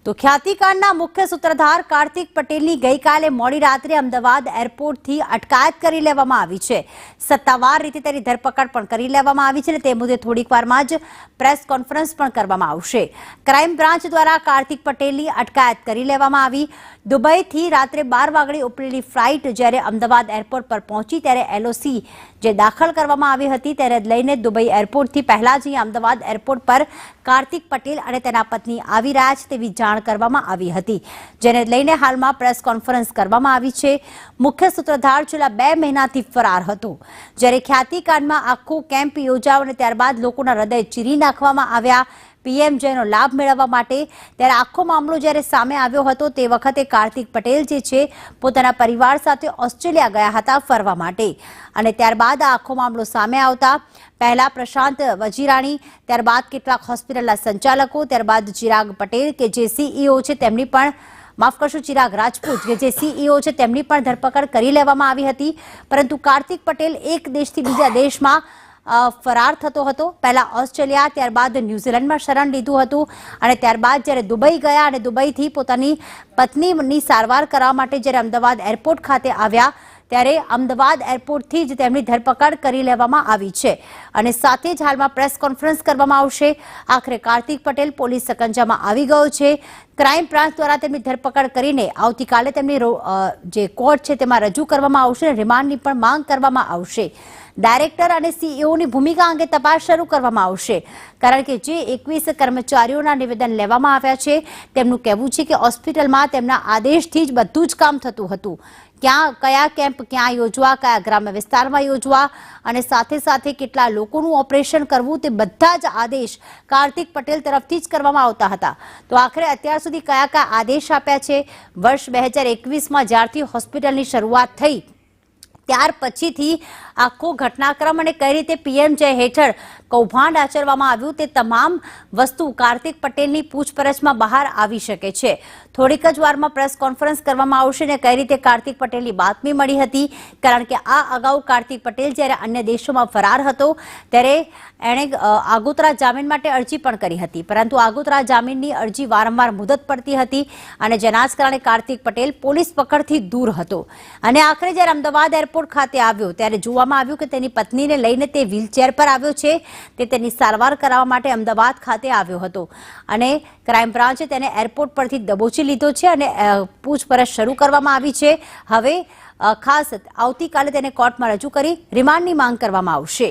તો ખ્યાતિકાંડના મુખ્ય સૂત્રધાર કાર્તિક પટેલની ગઈકાલે મોડી રાત્રે અમદાવાદ એરપોર્ટથી અટકાયત કરી લેવામાં આવી છે। સત્તાવાર રીતે તેની ધરપકડ પણ કરી લેવામાં આવી છે અને તે મુદ્દે થોડીક વારમાં જ પ્રેસ કોન્ફરન્સ પણ કરવામાં આવશે। ક્રાઇમ બ્રાન્ચ દ્વારા કાર્તિક પટેલની અટકાયત કરી લેવામાં આવી। દુબઈથી રાત્રે 12 વાગે ઉપડેલી ફ્લાઇટ જ્યારે અમદાવાદ એરપોર્ટ પર પહોંચી ત્યારે એલઓસી જે દાખલ કરવામાં આવી હતી તેને લઈને દુબઈ એરપોર્ટથી પહેલા જ અમદાવાદ એરપોર્ટ પર કાર્તિક પટેલ અને તેના પત્ની આવી રહ્યા છે તેવી જાણ કરવામાં આવી હતી, જેને લઈને હાલમાં પ્રેસ કોન્ફરન્સ કરવામાં આવી છે। મુખ્ય સૂત્રધાર છેલ્લા 2 મહિનાથી ફરાર હતો, જ્યારે ખ્યાતિકાંડમાં આખો કેમ્પ યોજાયો અને ત્યારબાદ લોકોના હૃદય ચીરી નાખવામાં આવ્યા। પીએમજેનો લાભ મેળવવા માટે ત્યારે આખો મામલો જ્યારે સામે આવ્યો હતો તે વખતે કાર્તિક પટેલ જે છે પોતાના પરિવાર સાથે ઓસ્ટ્રેલિયા ગયા હતા ફરવા માટે અને ત્યારબાદ આ આખો મામલો સામે આવતા પહેલા પ્રશાંત વજીરાણી, ત્યારબાદ કેટલાક હોસ્પિટલના સંચાલકો, ત્યારબાદ ચિરાગ પટેલ કે જે સીઈઓ છે તેમની પણ માફ કરશો ચિરાગ રાજપૂત કે જે સીઈઓ છે તેમની પણ ધરપકડ કરી લેવામાં આવી હતી। પરંતુ કાર્તિક પટેલ એક દેશથી બીજા દેશમાં ફરાર થતો હતો। પહેલા ઓસ્ટ્રેલિયા, ત્યારબાદ ન્યુઝીલેન્ડમાં શરણ લીધું હતું અને ત્યારબાદ જ્યારે દુબઈ ગયા અને દુબઈથી પોતાની પત્નીની સારવાર કરવા માટે જ્યારે અમદાવાદ એરપોર્ટ ખાતે આવ્યા ત્યારે અમદાવાદ એરપોર્ટથી જ તેમની ધરપકડ કરી લેવામાં આવી છે અને સાથે જ હાલમાં પ્રેસ કોન્ફરન્સ કરવામાં આવશે। આખરે કાર્તિક પટેલ પોલીસ સકંજામાં આવી ગયો છે। ક્રાઇમ બ્રાન્ચ દ્વારા તેમની ધરપકડ કરીને આવતીકાલે તેમની જે કોર્ટ છે તેમાં રજૂ કરવામાં આવશે અને રિમાન્ડની પણ માંગ કરવામાં આવશે। ડાયરેક્ટર અને સીઈઓની ભૂમિકા અંગે તપાસ શરૂ કરવામાં આવશે, કારણ કે જે 21 કર્મચારીઓના નિવેદન લેવામાં આવ્યા છે તેમનું કહેવું છે કે હોસ્પિટલમાં તેમના આદેશથી જ બધું જ કામ થતું હતું। કયા કેમ્પ ક્યાં યોજવા, કયા ગ્રામ્ય વિસ્તારમાં યોજવા અને સાથે સાથે કેટલા લોકોનું ઓપરેશન કરવું તે બધા જ આદેશ કાર્તિક પટેલ તરફથી જ કરવામાં આવતા હતા। તો આખરે અત્યાર સુધી કયા આદેશ આપ્યા છે? વર્ષ 2021માં જ્યારથી હોસ્પિટલની શરૂઆત થઈ ત્યાર પછીથી આખો ઘટનાક્રમ અને કઈ રીતે પીએમજે હેઠળ કૌભાંડ આચરવામાં આવ્યું તે તમામ વસ્તુ કાર્તિક પટેલની પૂછપરછમાં બહાર આવી શકે છે। થોડીક જ વારમાં પ્રેસ કોન્ફરન્સ કરવામાં આવશે અને કઈ રીતે કાર્તિક પટેલની બાતમી મળી હતી, કારણ કે આ અગાઉ કાર્તિક પટેલ જ્યારે અન્ય દેશોમાં ફરાર હતો ત્યારે એણે આગોતરા જામીન માટે અરજી પણ કરી હતી, પરંતુ આગોતરા જામીનની અરજી વારંવાર મુદત પડતી હતી અને જેના જ કારણે કાર્તિક પટેલ પોલીસ પકડથી દૂર હતો અને આખરે જ્યારે અમદાવાદ એરપોર્ટ ખાતે આવ્યો ત્યારે જોવામાં આવ્યું કે તેની પત્નીને લઈને તે વ્હીલચેર પર આવ્યો છે। તે તેની સારવાર કરાવવા માટે અમદાવાદ ખાતે આવ્યો હતો અને ક્રાઇમ બ્રાન્ચે તેને એરપોર્ટ પરથી દબોચી લીધો છે અને પૂછપરછ શરૂ કરવામાં આવી છે। હવે ખાસ આવતીકાલે તેને કોર્ટમાં રજૂ કરી રિમાન્ડની માંગ કરવામાં આવશે।